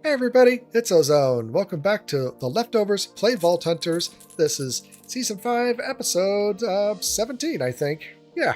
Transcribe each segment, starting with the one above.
Hey everybody, it's Ozone. Welcome back to The Leftovers Play Vault Hunters. This is Season 5, Episode 17, I think. Yeah,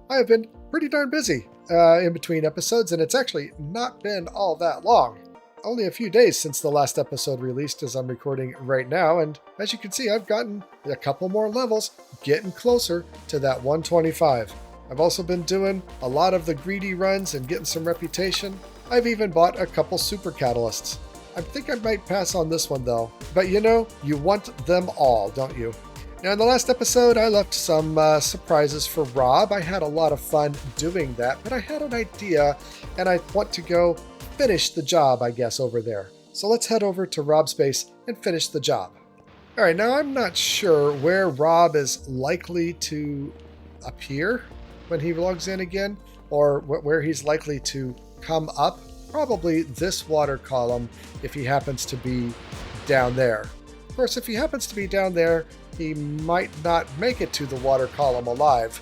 I have been pretty darn busy in between episodes, and it's actually not been all that long. Only a few days since the last episode released as I'm recording right now, and as you can see, I've gotten a couple more levels, getting closer to that 125. I've also been doing a lot of the greedy runs and getting some reputation. I've even bought a couple super catalysts. I think I might pass on this one though. But you know, you want them all, don't you? Now in the last episode, I left some surprises for Rob. I had a lot of fun doing that, but I had an idea and I want to go finish the job, I guess, over there. So let's head over to Rob's base and finish the job. All right, now I'm not sure where Rob is likely to appear when he logs in again, or where he's likely to come up. Probably this water column if he happens to be down there. Of course, if he happens to be down there, he might not make it to the water column alive.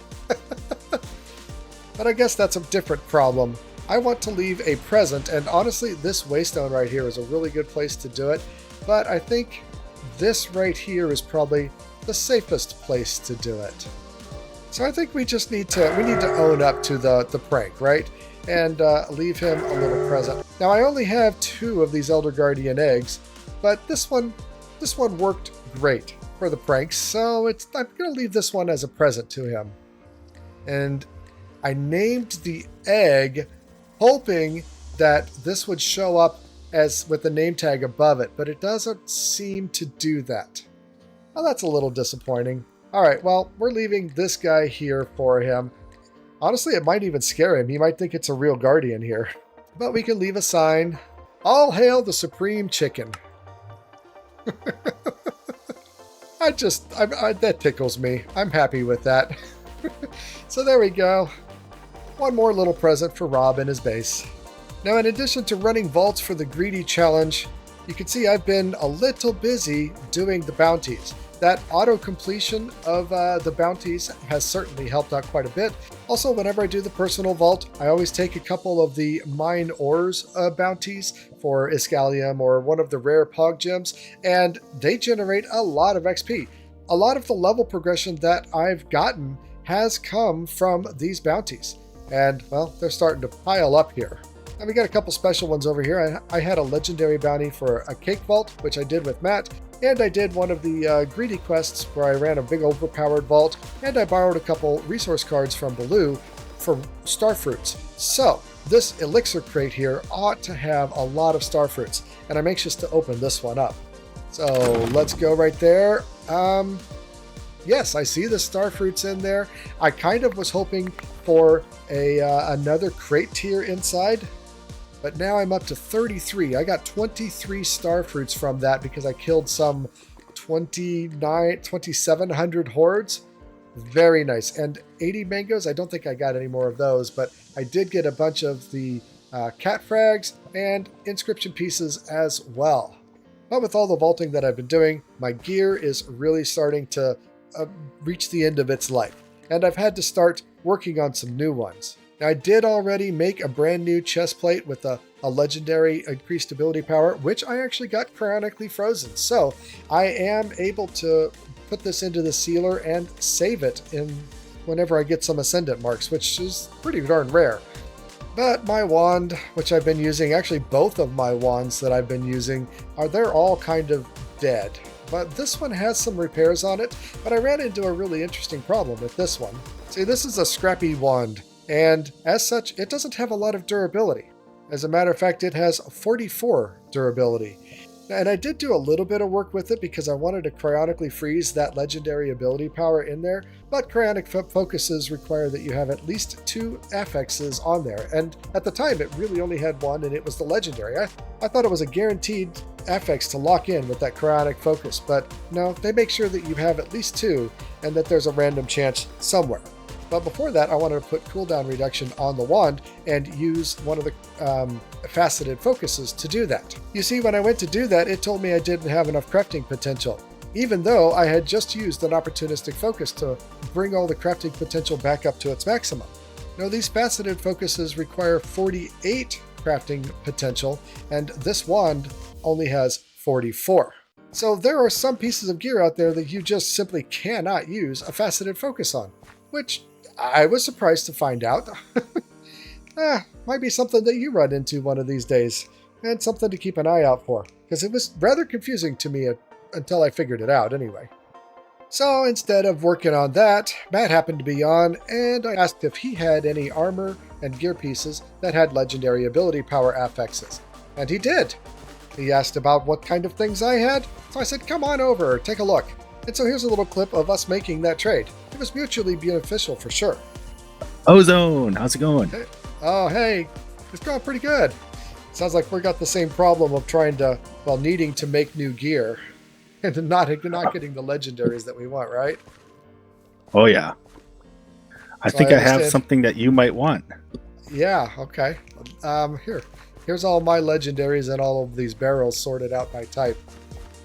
But I guess that's a different problem. I want to leave a present, and honestly, this waystone right here is a really good place to do it, but I think this right here is probably the safest place to do it. So I think we just need to own up to the prank, right? And leave him a little present. Now I only have 2 of these Elder Guardian eggs, but this one worked great for the pranks, so I'm going to leave this one as a present to him. And I named the egg hoping that this would show up as with the name tag above it, but it doesn't seem to do that. Well, that's a little disappointing. All right, well, we're leaving this guy here for him. Honestly, it might even scare him. He might think it's a real guardian here. But we can leave a sign. All hail the Supreme Chicken. That tickles me. I'm happy with that. So there we go. One more little present for Rob in his base. Now, in addition to running vaults for the Greedy Challenge, you can see I've been a little busy doing the bounties. That auto-completion of the bounties has certainly helped out quite a bit. Also, whenever I do the personal vault, I always take a couple of the mine ores bounties for Iskalium or one of the rare Pog gems, and they generate a lot of XP. A lot of the level progression that I've gotten has come from these bounties. And, well, they're starting to pile up here. And we got a couple special ones over here. I had a legendary bounty for a cake vault, which I did with Matt. And I did one of the greedy quests where I ran a big overpowered vault, and I borrowed a couple resource cards from Baloo for starfruits. So this elixir crate here ought to have a lot of starfruits, and I'm anxious to open this one up. So let's go right there. Yes, I see the starfruits in there. I kind of was hoping for another crate tier inside. But now I'm up to 33. I got 23 starfruits from that because I killed some 2,700 hordes. Very nice. And 80 mangoes. I don't think I got any more of those, but I did get a bunch of the cat frags and inscription pieces as well. But with all the vaulting that I've been doing, my gear is really starting to reach the end of its life. And I've had to start working on some new ones. Now, I did already make a brand new chest plate with a legendary increased ability power, which I actually got cryonically frozen. So I am able to put this into the sealer and save it whenever I get some ascendant marks, which is pretty darn rare. But my wand, which I've been using, actually both of my wands that I've been using, they're all kind of dead. But this one has some repairs on it, but I ran into a really interesting problem with this one. See, this is a scrappy wand. And as such, it doesn't have a lot of durability. As a matter of fact, it has 44 durability. And I did do a little bit of work with it because I wanted to cryonically freeze that legendary ability power in there, but cryonic focuses require that you have at least 2 affixes on there. And at the time, it really only had 1, and it was the legendary. I thought it was a guaranteed affix to lock in with that cryonic focus, but no, they make sure that you have at least 2 and that there's a random chance somewhere. But before that, I wanted to put cooldown reduction on the wand and use one of the faceted focuses to do that. You see, when I went to do that, it told me I didn't have enough crafting potential, even though I had just used an opportunistic focus to bring all the crafting potential back up to its maximum. Now, these faceted focuses require 48 crafting potential, and this wand only has 44. So there are some pieces of gear out there that you just simply cannot use a faceted focus on, which I was surprised to find out. Might be something that you run into one of these days, and something to keep an eye out for, because it was rather confusing to me until I figured it out anyway. So instead of working on that, Matt happened to be on, and I asked if he had any armor and gear pieces that had legendary ability power affixes. And he did. He asked about what kind of things I had, so I said, come on over, take a look. And so here's a little clip of us making that trade. It was mutually beneficial for sure. Ozone, how's it going? Hey. Oh, hey, it's going pretty good. Sounds like we got the same problem of needing to make new gear and not getting the legendaries that we want, right? Oh, yeah. I think I have something that you might want. Yeah, okay. Here's all my legendaries and all of these barrels sorted out by type.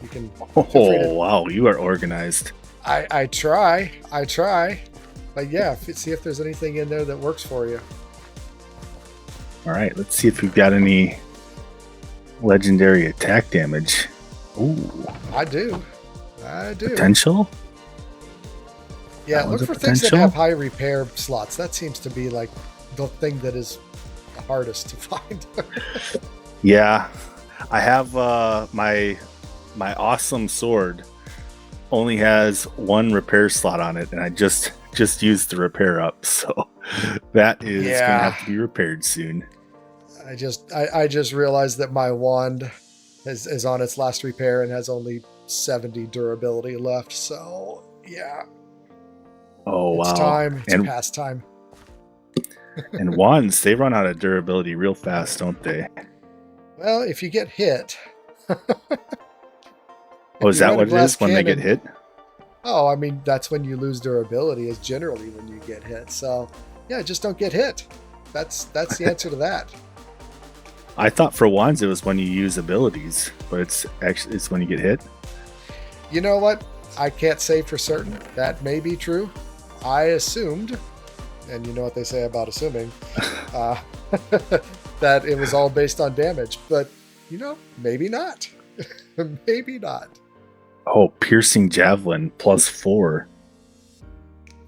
You can. Oh, wow, you are organized. I try. But yeah, see if there's anything in there that works for you. All right, let's see if we've got any legendary attack damage. Ooh. I do. Potential? Yeah, look for things that have high repair slots. That seems to be like the thing that is the hardest to find. Yeah, I have my awesome sword only has one repair slot on it, and I just used the repair up, so that is gonna have to be repaired soon. I just realized that my wand is on its last repair and has only 70 durability left, so yeah. Oh, wow. It's time. It's past time. And wands, they run out of durability real fast, don't they? Well, if you get hit. Oh, is that what it is when they get hit? Oh, I mean, that's when you lose durability, is generally when you get hit. So, yeah, just don't get hit. That's the answer to that. I thought for wands it was when you use abilities, but it's when you get hit. You know what? I can't say for certain. That may be true. I assumed, and you know what they say about assuming, that it was all based on damage. But, maybe not. Maybe not. Oh, piercing javelin +4.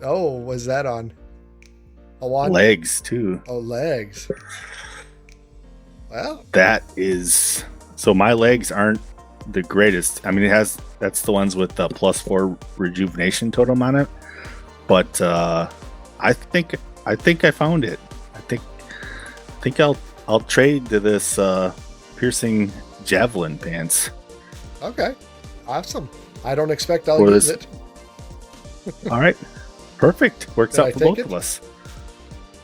Oh, was that on a wand? Legs too. Oh, legs. Well, that is so. My legs aren't the greatest. I mean, that's the ones with the +4 rejuvenation totem on it. But I think I found it. I think I'll trade to this piercing javelin pants. Okay, awesome. I don't expect I'll use it. All right, perfect. Works out for both of us.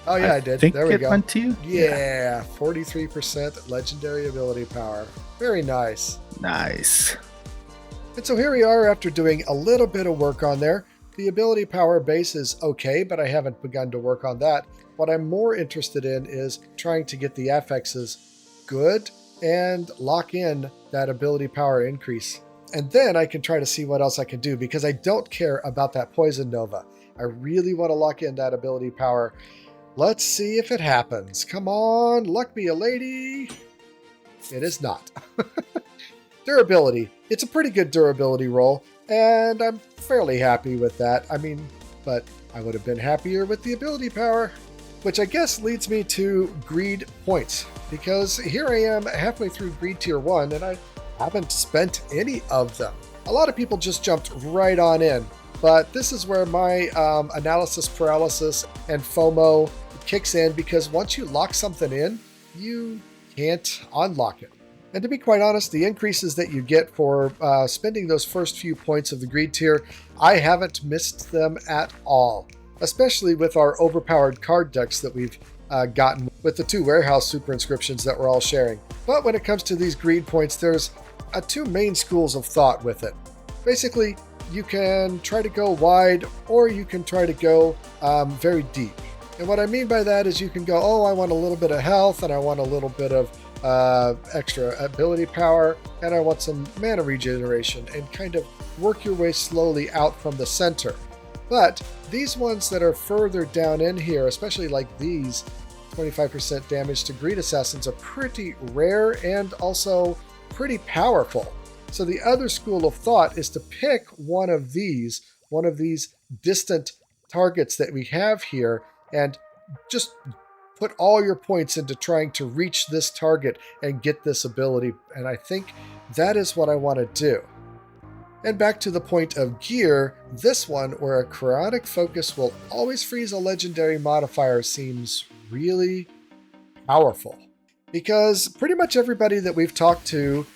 Oh yeah, I did. Think there we go. Went to you? Yeah, 43% legendary ability power. Very nice. Nice. And so here we are after doing a little bit of work on there. The ability power base is okay, but I haven't begun to work on that. What I'm more interested in is trying to get the affixes good and lock in that ability power increase. And then I can try to see what else I can do, because I don't care about that poison nova. I really want to lock in that ability power. Let's see if it happens. Come on, luck be a lady. It is not. Durability. It's a pretty good durability roll, and I'm fairly happy with that. I mean, but I would have been happier with the ability power, which I guess leads me to greed points, because here I am halfway through greed tier 1, and I haven't spent any of them. A lot of people just jumped right on in, but this is where my analysis paralysis and FOMO kicks in, because once you lock something in, you can't unlock it. And to be quite honest, the increases that you get for spending those first few points of the greed tier, I haven't missed them at all, especially with our overpowered card decks that we've gotten with the 2 warehouse super inscriptions that we're all sharing. But when it comes to these greed points, there's 2 main schools of thought with it. Basically, you can try to go wide, or you can try to go very deep. And what I mean by that is you can go, oh, I want a little bit of health, and I want a little bit of extra ability power, and I want some mana regeneration, and kind of work your way slowly out from the center. But these ones that are further down in here, especially like these, 25% damage to greed assassins are pretty rare and also pretty powerful. So the other school of thought is to pick one of these distant targets that we have here, and just put all your points into trying to reach this target and get this ability. And I think that is what I want to do. And back to the point of gear, this one, where a chaotic focus will always freeze a legendary modifier, seems really powerful. Because pretty much everybody that we've talked to,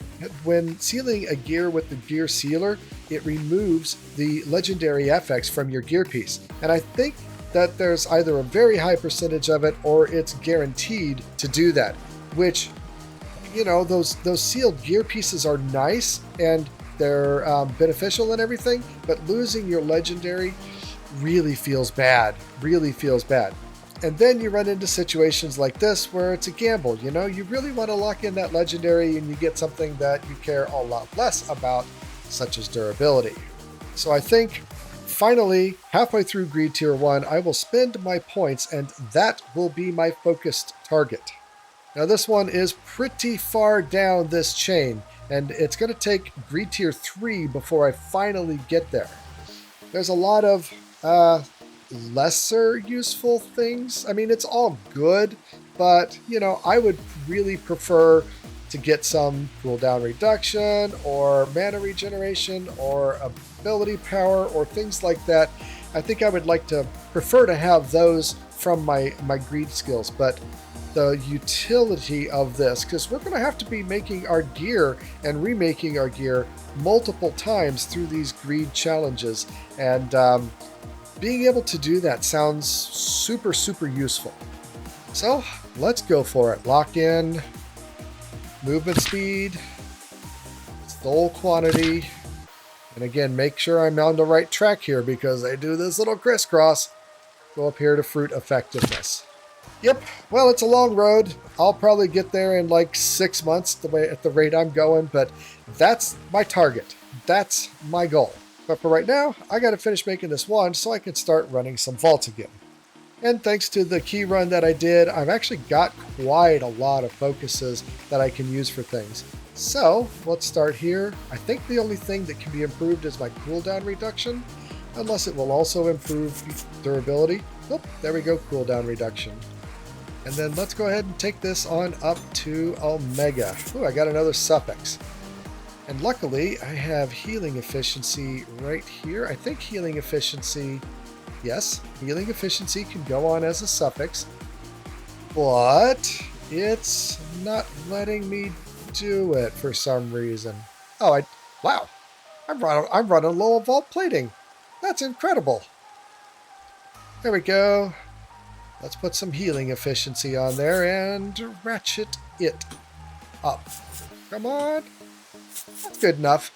when sealing a gear with the gear sealer, it removes the legendary FX from your gear piece. And I think that there's either a very high percentage of it or it's guaranteed to do that, which, you know, those sealed gear pieces are nice and they're beneficial and everything, but losing your legendary really feels bad, And then you run into situations like this where it's a gamble. You know, you really want to lock in that legendary and you get something that you care a lot less about, such as durability. So I think finally, halfway through Greed Tier 1, I will spend my points and that will be my focused target. Now this one is pretty far down this chain and it's going to take Greed Tier 3 before I finally get there. There's a lot of lesser useful things. I mean, it's all good, but, you know, I would really prefer to get some cooldown reduction or mana regeneration or ability power or things like that. I think I would prefer to have those from my greed skills, but the utility of this, because we're going to have to be making our gear and remaking our gear multiple times through these greed challenges, and being able to do that sounds super, super useful. So let's go for it. Lock in, movement speed, soul quantity, and again, make sure I'm on the right track here because I do this little crisscross. Go up here to fruit effectiveness. Yep, well, it's a long road. I'll probably get there in like 6 months at the rate I'm going, but that's my target. That's my goal. But for right now, I got to finish making this one so I can start running some vaults again. And thanks to the key run that I did, I've actually got quite a lot of focuses that I can use for things. So let's start here. I think the only thing that can be improved is my cooldown reduction, unless it will also improve durability. Oh, there we go, cooldown reduction. And then let's go ahead and take this on up to Omega. Ooh, I got another suffix. And luckily, I have healing efficiency right here. I think healing efficiency, yes, healing efficiency can go on as a suffix, but it's not letting me do it for some reason. Oh, wow, I'm running low on vault plating. That's incredible. There we go. Let's put some healing efficiency on there and ratchet it up. Come on. That's good enough.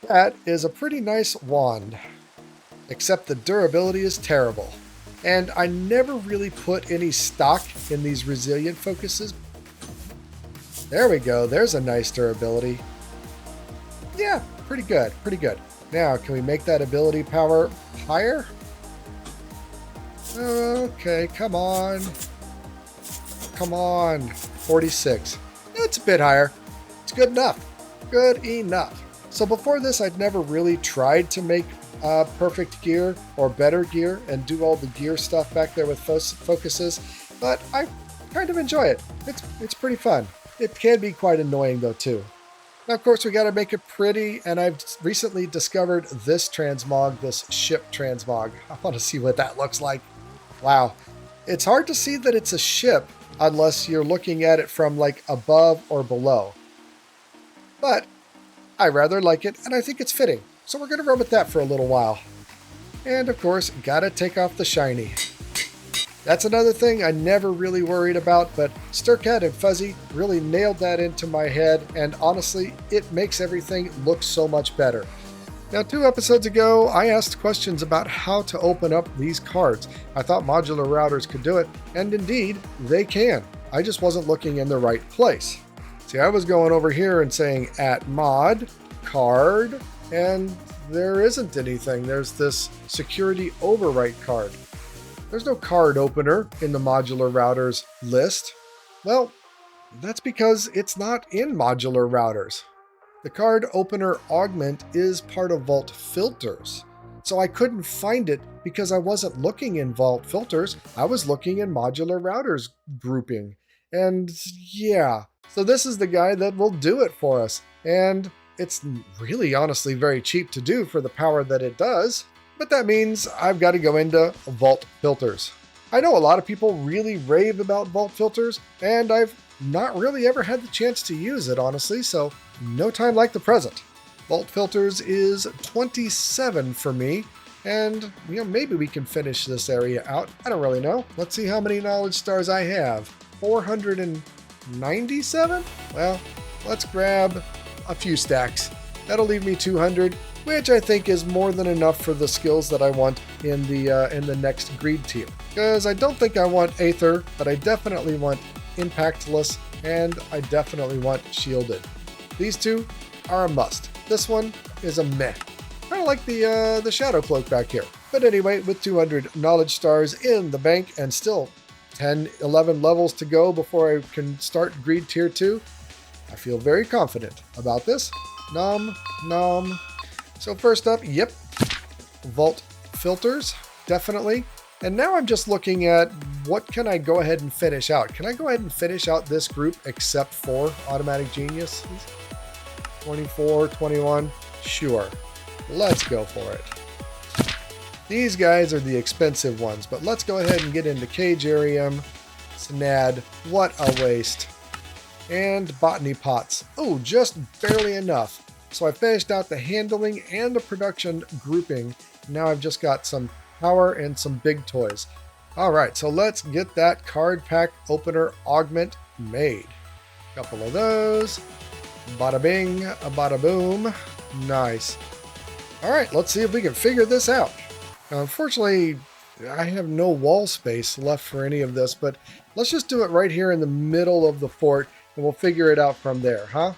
That is a pretty nice wand. Except the durability is terrible. And I never really put any stock in these resilient focuses. There we go. There's a nice durability. Yeah, pretty good. Pretty good. Now, can we make that ability power higher? Okay, come on. Come on. 46. It's a bit higher. It's good enough. Good enough. So before this, I'd never really tried to make perfect gear or better gear and do all the gear stuff back there with focuses, but I kind of enjoy it. It's pretty fun. It can be quite annoying though too. Now, of course, we got to make it pretty, and I've recently discovered this transmog, this ship transmog. I want to see what that looks like. Wow. It's hard to see that it's a ship unless you're looking at it from like above or below. But I rather like it, and I think it's fitting. So we're going to run with that for a little while. And of course, gotta take off the shiny. That's another thing I never really worried about, but Stircat and Fuzzy really nailed that into my head, and honestly, it makes everything look so much better. Now, 2 episodes ago, I asked questions about how to open up these cards. I thought Modular Routers could do it, and indeed, they can. I just wasn't looking in the right place. See, I was going over here and saying at mod, card, and there isn't anything. There's this security overwrite card. There's no card opener in the modular routers list. Well, that's because it's not in modular routers. The Card Opener Augment is part of Vault Filters. So I couldn't find it because I wasn't looking in Vault Filters. I was looking in modular routers grouping. And yeah, so this is the guy that will do it for us. And it's really honestly very cheap to do for the power that it does. But that means I've got to go into Vault Filters. I know a lot of people really rave about Vault Filters, and I've not really ever had the chance to use it, honestly, so no time like the present. Vault Filters is 27 for me, and maybe we can finish this area out. I don't really know. Let's see how many knowledge stars I have. 497? Well, let's grab a few stacks. That'll leave me 200, which I think is more than enough for the skills that I want in the next greed tier. Because I don't think I want Aether, but I definitely want Impactless, and I definitely want Shielded. These two are a must. This one is a meh. Kind of like the Shadow Cloak back here. But anyway, with 200 knowledge stars in the bank and still 10, 11 levels to go before I can start greed tier 2, I feel very confident about this. Nom, nom. So first up, yep, Vault Filters, definitely. And now I'm just looking at what can I go ahead and finish out. Can I go ahead and finish out this group except for Automatic Genius? 24, 21, sure. Let's go for it. These guys are the expensive ones, but let's go ahead and get into Cagerium, Snad, what a waste, and Botany Pots. Oh, just barely enough. So I finished out the handling and the production grouping. Now I've just got some power and some big toys. All right, so let's get that card pack opener augment made. Couple of those. Bada bing, a bada boom. Nice. All right, let's see if we can figure this out. Now, unfortunately, I have no wall space left for any of this, but let's just do it right here in the middle of the fort, and we'll figure it out from there, huh?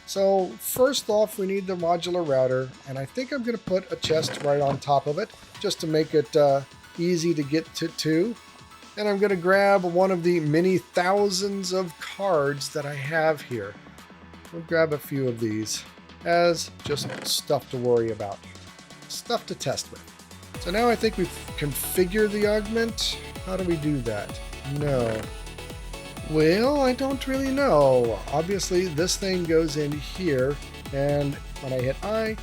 So first off, we need the modular router, and I think I'm going to put a chest right on top of it, just to make it easy to get to. And I'm going to grab one of the many thousands of cards that I have here. We'll grab a few of these as just stuff to worry about, stuff to test with. So now I think we've configured the augment. How do we do that? No. Well, I don't really know. Obviously, this thing goes in here, and when I hit I,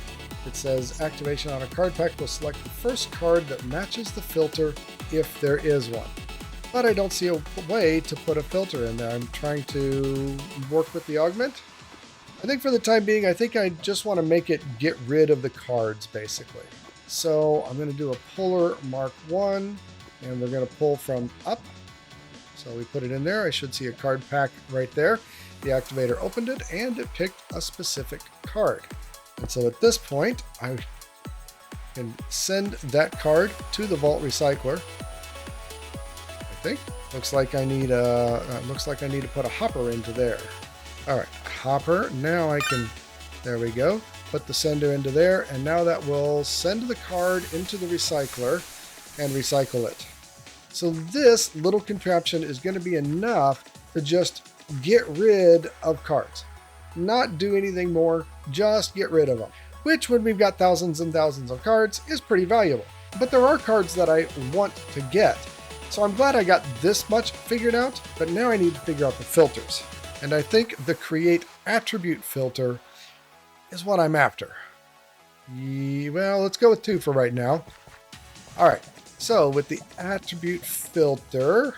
it says activation on a card pack will select the first card that matches the filter if there is one. But I don't see a way to put a filter in there. I'm trying to work with the augment. I think for the time being, I think I just want to make it get rid of the cards, basically. So I'm going to do a puller Mark 1, and we're going to pull from up. So we put it in there. I should see a card pack right there. The activator opened it, and it picked a specific card. And so at this point, I can send that card to the Vault Recycler. I think. Looks like I need to put a hopper into there. All right, hopper. Now I can. There we go. Put the sender into there, and now that will send the card into the recycler and recycle it. So this little contraption is going to be enough to just get rid of cards. Not do anything more, just get rid of them. Which, when we've got thousands and thousands of cards, is pretty valuable. But there are cards that I want to get. So I'm glad I got this much figured out, but now I need to figure out the filters. And I think the Create Attribute filter is what I'm after. Well, let's go with 2 for right now. All right. So with the attribute filter,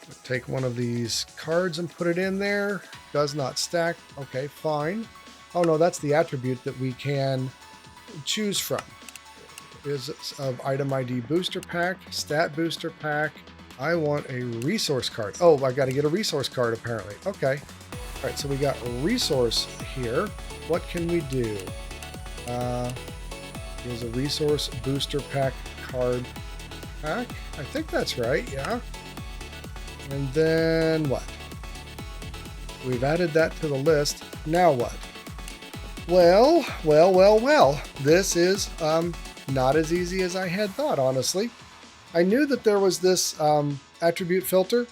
we'll take one of these cards and put it in there. Does not stack. Okay, fine. Oh no, that's the attribute that we can choose from. Is of item ID booster pack, stat booster pack. I want a resource card. Oh, I got to get a resource card apparently. Okay. All right, so we got a resource here. What can we do? There's a resource booster pack card pack. I think that's right, yeah. And then what? We've added that to the list. Now what? Well. This is not as easy as I had thought, honestly. I knew that there was this attribute filter,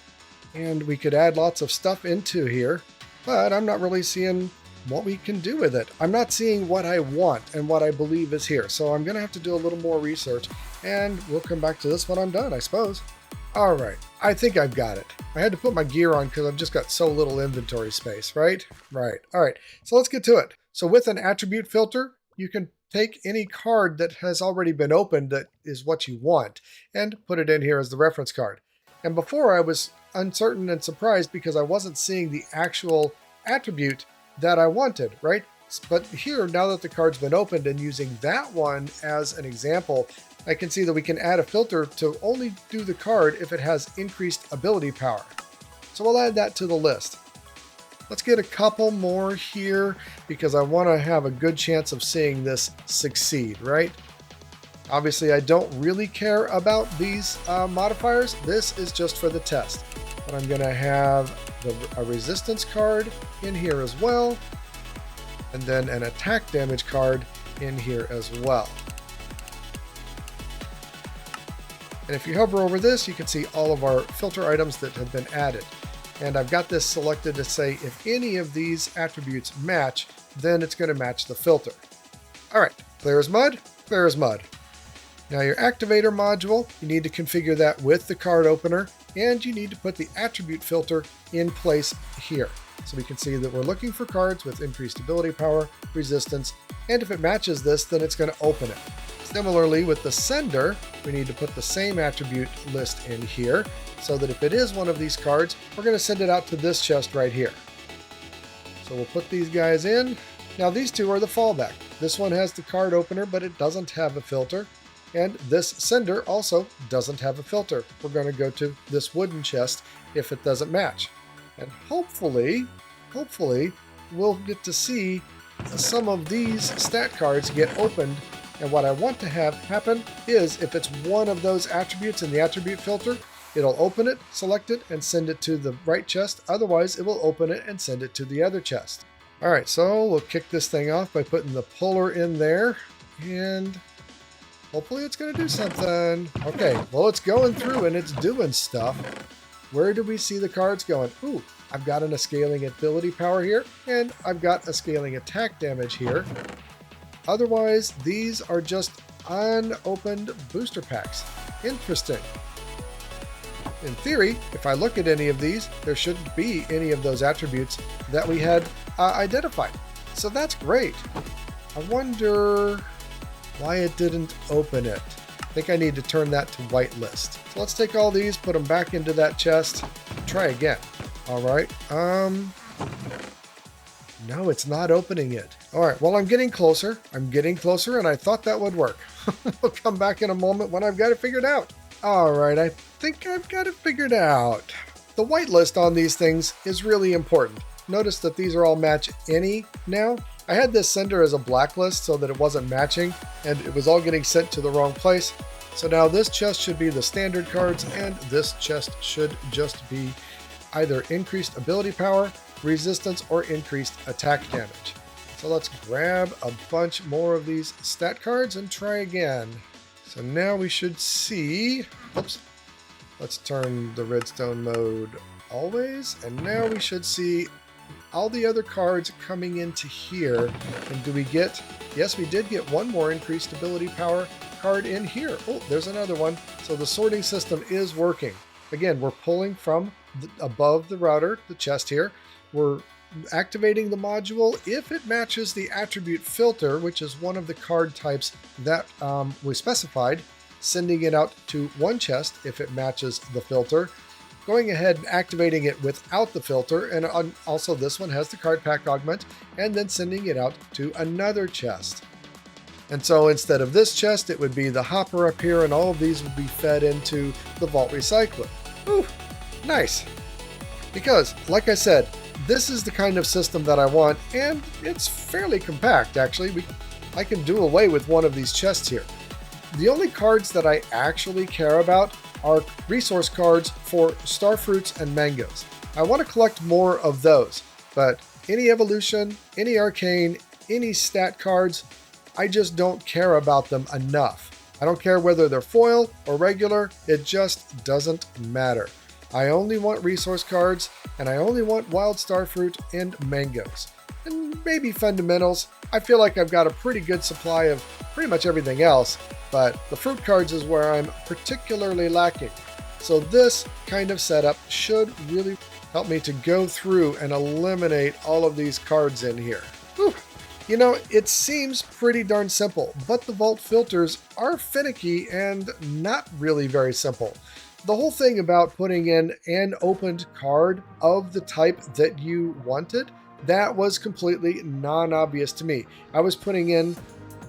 and we could add lots of stuff into here, but I'm not really seeing what we can do with it. I'm not seeing what I want and what I believe is here, so I'm going to have to do a little more research, and we'll come back to this when I'm done, I suppose. All right, I think I've got it. I had to put my gear on because I've just got so little inventory space, right? Right. All right, so let's get to it. So with an attribute filter, you can take any card that has already been opened that is what you want and put it in here as the reference card. And before I was uncertain and surprised because I wasn't seeing the actual attribute that I wanted, right? But here, now that the card's been opened and using that one as an example, I can see that we can add a filter to only do the card if it has increased ability power. So we'll add that to the list. Let's get a couple more here because I want to have a good chance of seeing this succeed, right? Obviously, I don't really care about these modifiers. This is just for the test. But I'm going to have a resistance card in here as well, and then an attack damage card in here as well. And if you hover over this, you can see all of our filter items that have been added. And I've got this selected to say if any of these attributes match, then it's going to match the filter. All right, clear as mud, clear as mud. Now your activator module, you need to configure that with the card opener, and you need to put the attribute filter in place here. So we can see that we're looking for cards with increased ability power, resistance, and if it matches this, then it's going to open it. Similarly with the sender, we need to put the same attribute list in here, so that if it is one of these cards, we're going to send it out to this chest right here. So we'll put these guys in. Now these two are the fallback. This one has the card opener, but it doesn't have a filter. And this sender also doesn't have a filter. We're going to go to this wooden chest if it doesn't match. And hopefully, we'll get to see some of these stat cards get opened. And what I want to have happen is if it's one of those attributes in the attribute filter, it'll open it, select it, and send it to the right chest. Otherwise, it will open it and send it to the other chest. All right, so we'll kick this thing off by putting the puller in there. And hopefully it's going to do something. Okay, well, it's going through and it's doing stuff. Where do we see the cards going? Ooh, I've got a scaling ability power here, and I've got a scaling attack damage here. Otherwise, these are just unopened booster packs. Interesting. In theory, if I look at any of these, there shouldn't be any of those attributes that we had identified. So that's great. I wonder why it didn't open it. I think I need to turn that to whitelist. So let's take all these, put them back into that chest, try again. All right. No, it's not opening it. All right, well, I'm getting closer, and I thought that would work. We'll come back in a moment when I've got it figured out. All right, I think I've got it figured out. The whitelist on these things is really important. Notice that these are all match any now. I had this sender as a blacklist so that it wasn't matching, and it was all getting sent to the wrong place. So now this chest should be the standard cards, and this chest should just be either increased ability power, resistance, or increased attack damage. So let's grab a bunch more of these stat cards and try again. So now we should see, oops, let's turn the redstone mode always, and now we should see all the other cards coming into here. And do we get, yes, we did get one more increased ability power card in here. Oh, there's another one. So the sorting system is working. Again, we're pulling from above the router, the chest here. We're activating the module if it matches the attribute filter, which is one of the card types that we specified, sending it out to one chest if it matches the filter, going ahead and activating it without the filter, and also this one has the card pack augment, and then sending it out to another chest. And so instead of this chest, it would be the hopper up here, and all of these would be fed into the vault recycler. Ooh, nice. Because, like I said, this is the kind of system that I want, and it's fairly compact, actually. I can do away with one of these chests here. The only cards that I actually care about are resource cards for starfruits and mangoes. I want to collect more of those, but any evolution, any arcane, any stat cards, I just don't care about them enough. I don't care whether they're foil or regular, it just doesn't matter. I only want resource cards, and I only want wild starfruit and mangoes. And maybe fundamentals. I feel like I've got a pretty good supply of pretty much everything else, but the fruit cards is where I'm particularly lacking. So this kind of setup should really help me to go through and eliminate all of these cards in here. Whew. You know, it seems pretty darn simple, but the vault filters are finicky and not really very simple. The whole thing about putting in an opened card of the type that you wanted, that was completely non-obvious to me. I was putting in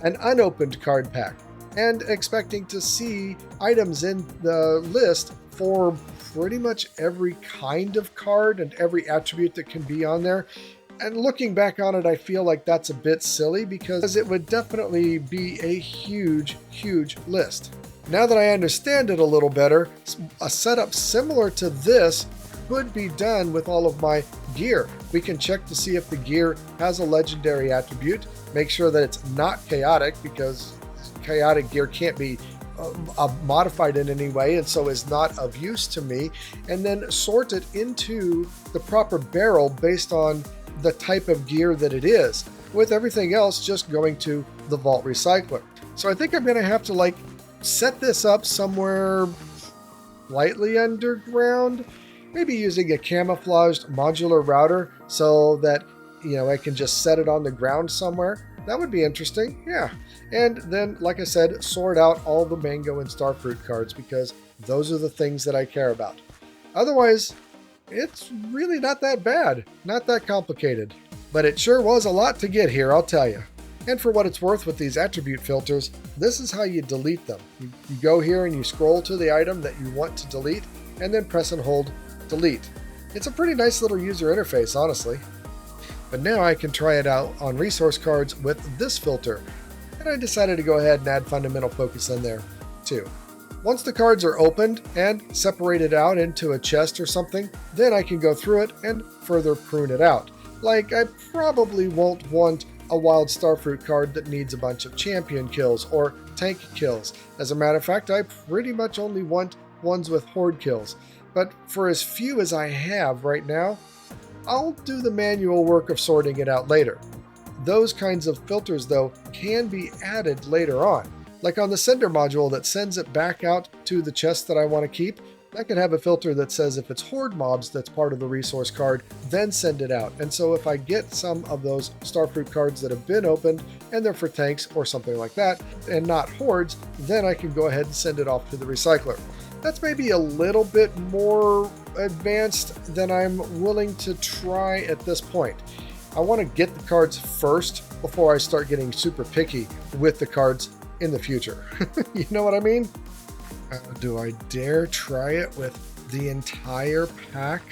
an unopened card pack and expecting to see items in the list for pretty much every kind of card and every attribute that can be on there. And looking back on it, I feel like that's a bit silly because it would definitely be a huge, huge list. Now that I understand it a little better, a setup similar to this could be done with all of my gear. We can check to see if the gear has a legendary attribute, make sure that it's not chaotic because chaotic gear can't be modified in any way and so is not of use to me, and then sort it into the proper barrel based on the type of gear that it is, with everything else just going to the vault recycler. So I think I'm going to have to set this up somewhere slightly underground, maybe using a camouflaged modular router so that, I can just set it on the ground somewhere. That would be interesting, yeah. And then, like I said, sort out all the mango and starfruit cards because those are the things that I care about. Otherwise, it's really not that bad, not that complicated. But it sure was a lot to get here, I'll tell you. And for what it's worth with these attribute filters, this is how you delete them. You go here and you scroll to the item that you want to delete, and then press and hold delete. It's a pretty nice little user interface, honestly. But now I can try it out on resource cards with this filter. And I decided to go ahead and add fundamental focus in there, too. Once the cards are opened and separated out into a chest or something, then I can go through it and further prune it out. Like, I probably won't want a wild starfruit card that needs a bunch of champion kills or tank kills. As a matter of fact, I pretty much only want ones with horde kills. But for as few as I have right now, I'll do the manual work of sorting it out later. Those kinds of filters, though, can be added later on. Like on the sender module that sends it back out to the chest that I want to keep, I can have a filter that says if it's horde mobs that's part of the resource card, then send it out. And so if I get some of those starfruit cards that have been opened and they're for tanks or something like that, and not hordes, then I can go ahead and send it off to the recycler. That's maybe a little bit more advanced than I'm willing to try at this point. I want to get the cards first before I start getting super picky with the cards in the future. You know what I mean? Do I dare try it with the entire pack?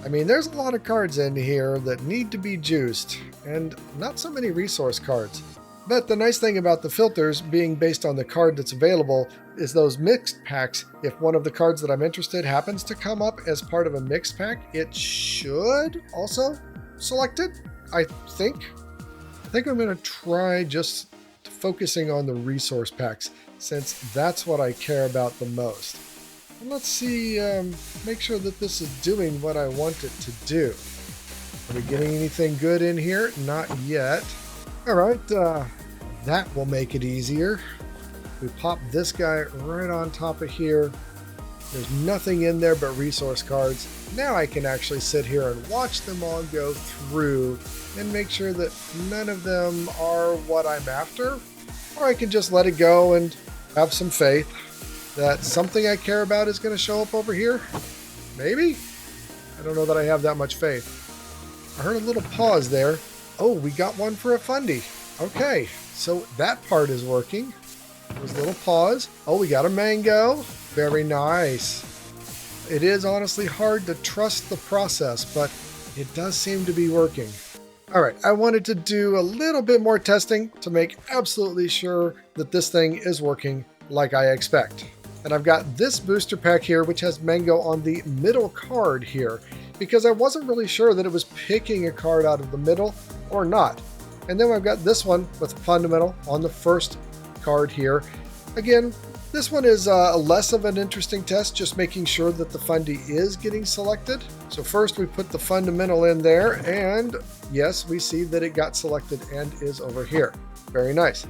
I mean, there's a lot of cards in here that need to be juiced, and not so many resource cards. But the nice thing about the filters being based on the card that's available is those mixed packs. If one of the cards that I'm interested happens to come up as part of a mixed pack, it should also select it, I think. I think I'm going to try just focusing on the resource packs, since that's what I care about the most. And let's see, make sure that this is doing what I want it to do. Are we getting anything good in here? Not yet. All right, that will make it easier. We pop this guy right on top of here. There's nothing in there but resource cards. Now I can actually sit here and watch them all go through and make sure that none of them are what I'm after. Or I can just let it go and have some faith that something I care about is going to show up over here. Maybe? I don't know that I have that much faith. I heard a little pause there. Oh, we got one for a fundy. Okay, so that part is working. There's a little pause. Oh, we got a mango. Very nice. It is honestly hard to trust the process, but it does seem to be working. All right, I wanted to do a little bit more testing to make absolutely sure that this thing is working like I expect. And I've got this booster pack here, which has mango on the middle card here, because I wasn't really sure that it was picking a card out of the middle or not. And then I've got this one with fundamental on the first card here. Again, this one is less of an interesting test, just making sure that the fundy is getting selected. So first we put the fundamental in there, and yes, we see that it got selected and is over here. Very nice.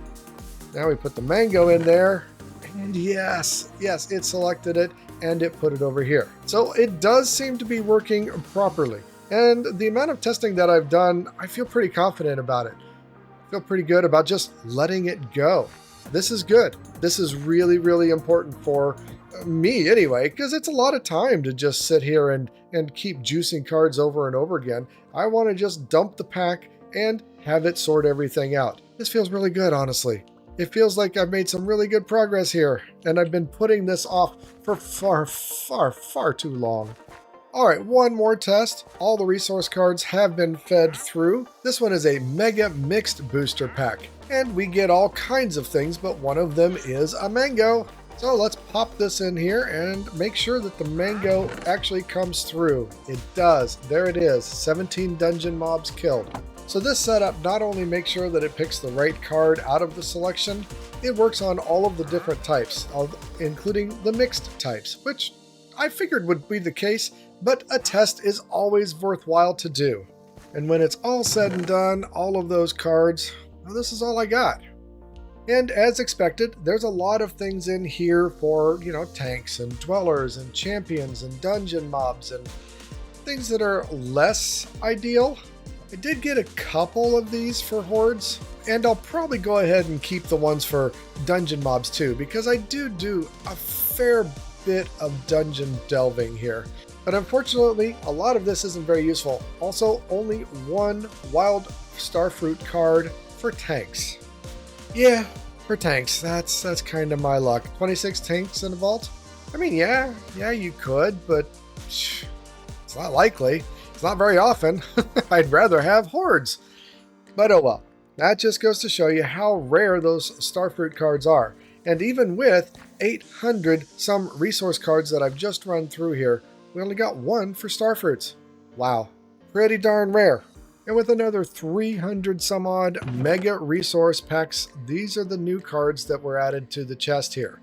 Now we put the mango in there, and yes, it selected it, and it put it over here. So it does seem to be working properly. And the amount of testing that I've done, I feel pretty confident about it. I feel pretty good about just letting it go. This is good. This is really, really important for me anyway, because it's a lot of time to just sit here and keep juicing cards over and over again. I want to just dump the pack and have it sort everything out. This feels really good, honestly. It feels like I've made some really good progress here, and I've been putting this off for far too long. All right, one more test. All the resource cards have been fed through. This one is a mega mixed booster pack, and we get all kinds of things, but one of them is a mango. So let's pop this in here and make sure that the mango actually comes through. It does. There it is. 17 dungeon mobs killed. So this setup not only makes sure that it picks the right card out of the selection, it works on all of the different types, including the mixed types, which I figured would be the case, but a test is always worthwhile to do. And when it's all said and done, all of those cards, well, this is all I got. And as expected, there's a lot of things in here for, tanks and dwellers and champions and dungeon mobs and things that are less ideal. I did get a couple of these for hordes, and I'll probably go ahead and keep the ones for dungeon mobs too, because I do a fair bit of dungeon delving here. But unfortunately, a lot of this isn't very useful. Also, only one wild starfruit card for tanks. Yeah, for tanks, that's kind of my luck. 26 tanks in a vault? I mean, yeah, you could, but it's not likely. It's not very often. I'd rather have hordes. But oh well. That just goes to show you how rare those starfruit cards are. And even with 800 some resource cards that I've just run through here, we only got one for starfruits. Wow, pretty darn rare. And with another 300 some odd mega resource packs, these are the new cards that were added to the chest here.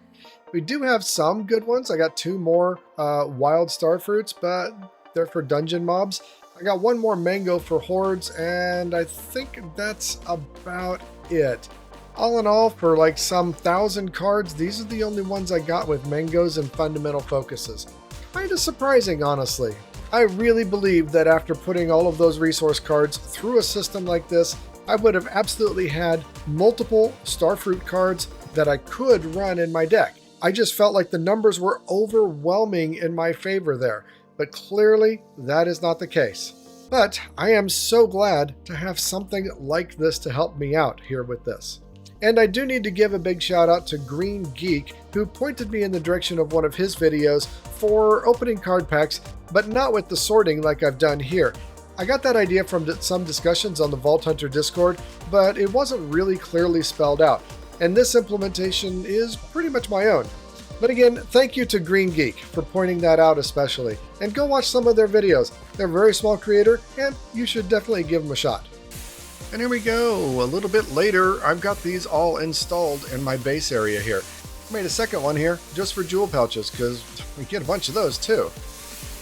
We do have some good ones. I got 2 more wild starfruits, but they're for dungeon mobs. I got 1 more mango for hordes, and I think that's about it. All in all, for like some 1,000 cards, these are the only ones I got with mangoes and fundamental focuses. Kind of surprising, honestly. I really believe that after putting all of those resource cards through a system like this, I would have absolutely had multiple starfruit cards that I could run in my deck. I just felt like the numbers were overwhelming in my favor there, but clearly that is not the case. But I am so glad to have something like this to help me out here with this. And I do need to give a big shout out to GreeneGeek, who pointed me in the direction of one of his videos for opening card packs, but not with the sorting like I've done here. I got that idea from some discussions on the Vault Hunter Discord, but it wasn't really clearly spelled out. And this implementation is pretty much my own. But again, thank you to GreeneGeek for pointing that out especially. And go watch some of their videos. They're a very small creator, and you should definitely give them a shot. And here we go. A little bit later, I've got these all installed in my base area here. I made a second one here just for jewel pouches because we get a bunch of those too.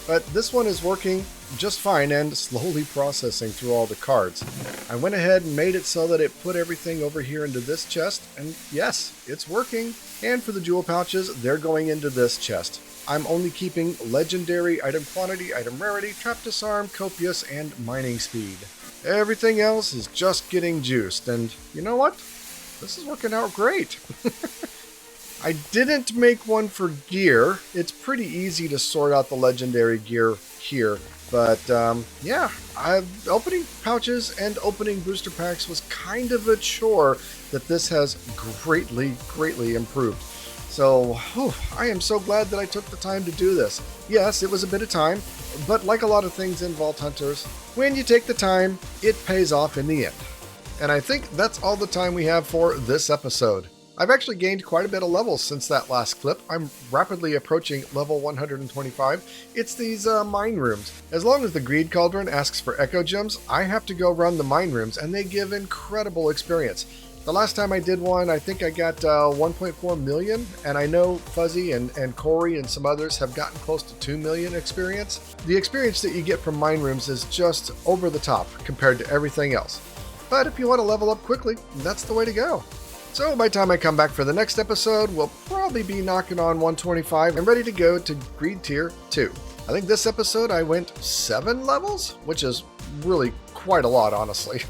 But this one is working just fine and slowly processing through all the cards. I went ahead and made it so that it put everything over here into this chest, and yes, it's working. And for the jewel pouches, they're going into this chest. I'm only keeping legendary, item quantity, item rarity, trap disarm, copious, and mining speed. Everything else is just getting juiced, and you know what? This is working out great. I didn't make one for gear. It's pretty easy to sort out the legendary gear here, but yeah, opening pouches and opening booster packs was kind of a chore that this has greatly improved. So, I am so glad that I took the time to do this. Yes, it was a bit of time, but like a lot of things in Vault Hunters, when you take the time, it pays off in the end. And I think that's all the time we have for this episode. I've actually gained quite a bit of levels since that last clip. I'm rapidly approaching level 125. It's these mine rooms. As long as the Greed Cauldron asks for Echo Gems, I have to go run the mine rooms, and they give incredible experience. The last time I did one, I think I got 1.4 million, and I know Fuzzy and Corey and some others have gotten close to 2 million experience. The experience that you get from mine rooms is just over the top compared to everything else. But if you want to level up quickly, that's the way to go. So by the time I come back for the next episode, we'll probably be knocking on 125 and ready to go to Greed Tier 2. I think this episode I went 7 levels, which is really quite a lot, honestly.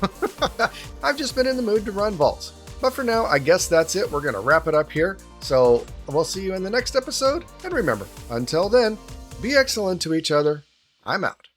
I've just been in the mood to run vaults. But for now, I guess that's it. We're going to wrap it up here. So we'll see you in the next episode. And remember, until then, be excellent to each other. I'm out.